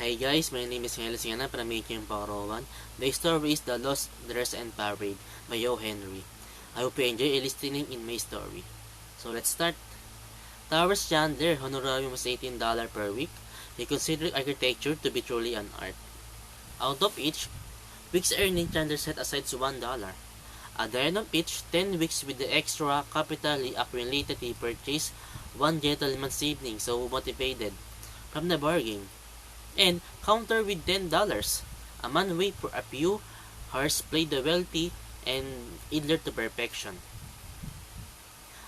Hi guys, my name is Hel Siena from Making Paro 1. The story is The Lost Dress and Parade by O. Henry. I hope you enjoy listening in my story. So let's start. Towers Chandler honorarium was $18 per week. He considered architecture to be truly an art. Out of each week's earning, Chandler set aside $1. At the end of each 10 weeks with the extra capital he accumulated, he purchased one gentleman's evening, so motivated from the bargain. And counter with $10. A man wait for a few hours, played the wealthy and idler to perfection.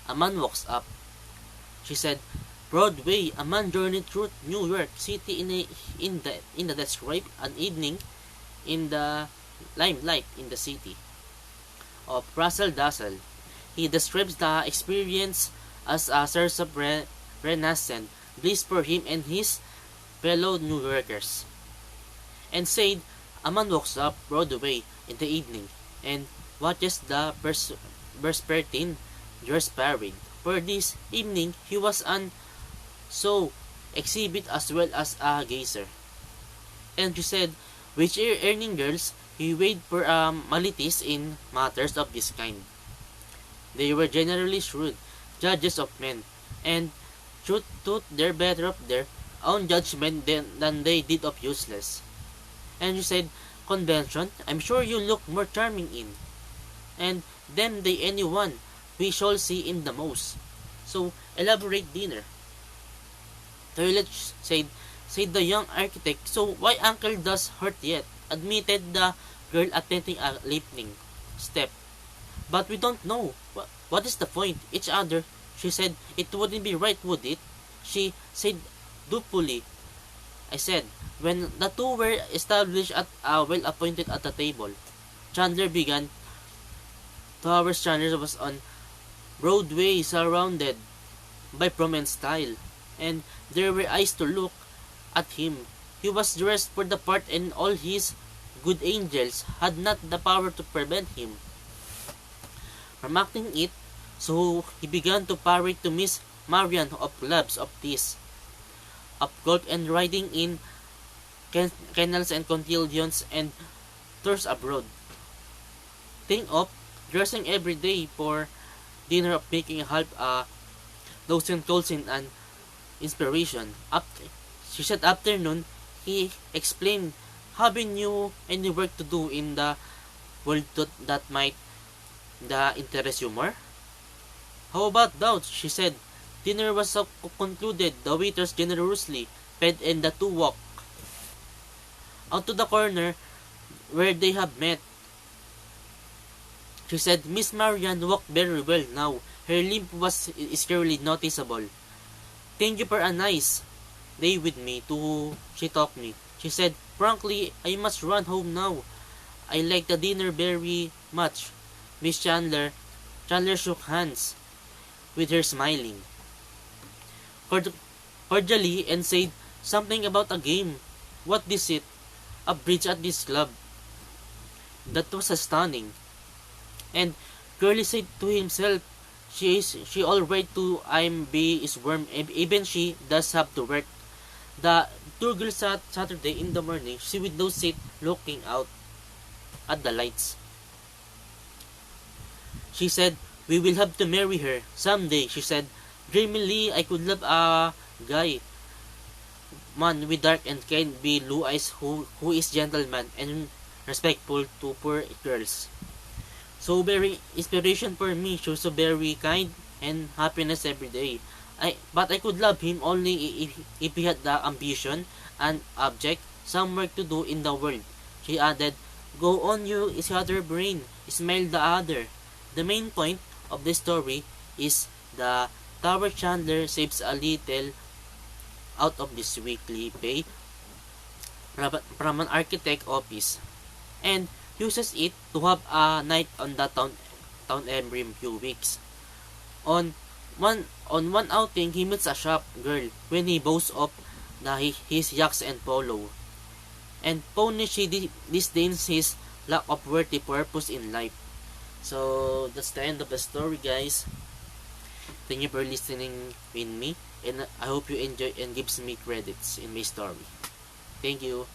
A man walks up. She said, Broadway, a man journeyed through New York City in the describe an evening in the limelight in the city of Russell Dazzle. He describes the experience as a source of renaissance bliss for him and his fellow New Yorkers, and said, a man walks up Broadway in the evening and watches the vespertine dress parade. For this evening, he was an show exhibit as well as a gazer. And she said, which earning girls, he weighed for malities in matters of this kind. They were generally shrewd judges of men, and should toot their better of their own judgment than they did of useless. And she said, convention, I'm sure you look more charming in. And them they anyone we shall see in the most. So, elaborate dinner. Toilet said the young architect, so why uncle does hurt yet? Admitted the girl attempting a leaping step. But we don't know. What is the point? Each other. She said, it wouldn't be right, would it? She said, dutifully. I said, when the two were established at well appointed at the table, Chandler began. Towers Chandler was on Broadway, surrounded by prominent style, and there were eyes to look at him. He was dressed for the part, and all his good angels had not the power to prevent him from acting it. So he began to parade to Miss Marian of clubs of teas, of golf and riding in kennels and cotillions and tours abroad. Think of dressing every day for dinner, of making half a dozen calls in an inspiration. She said afternoon, he explained, having you any work to do in the world that might interest you more? How about doubts? She said. Dinner was concluded. The waiters generously fed, and the two walked out to the corner where they had met. She said, Miss Marian walked very well now. Her limp was scarcely noticeable. Thank you for a nice day with me, she talked me. She said, frankly, I must run home now. I like the dinner very much. Miss Chandler shook hands with her, smiling cordially, and said something about a game. What is it? A bridge at this club. That was stunning. And Curly said to himself, she all right to be is warm, even she does have to work. The two girls sat Saturday in the morning, she window sit looking out at the lights. She said, we will have to marry her someday. She said, dreamily, I could love a guy, man with dark and kind blue eyes who is gentleman and respectful to poor girls. So very inspiration for me. She's so very kind and happiness every day. But I could love him only if he had the ambition and object, some work to do in the world. She added, go on you, other brain, smile the other. The main point of the story is the Tower Chandler saves a little out of this weekly pay from an architect office and uses it to have a night on the town every few weeks. On one outing, he meets a shop girl when he boasts of his yachts and polo. And pony, she disdains his lack of worthy purpose in life. So that's the end of the story, guys. Thank you for listening with me, and I hope you enjoy and gives me credits in my story. Thank you.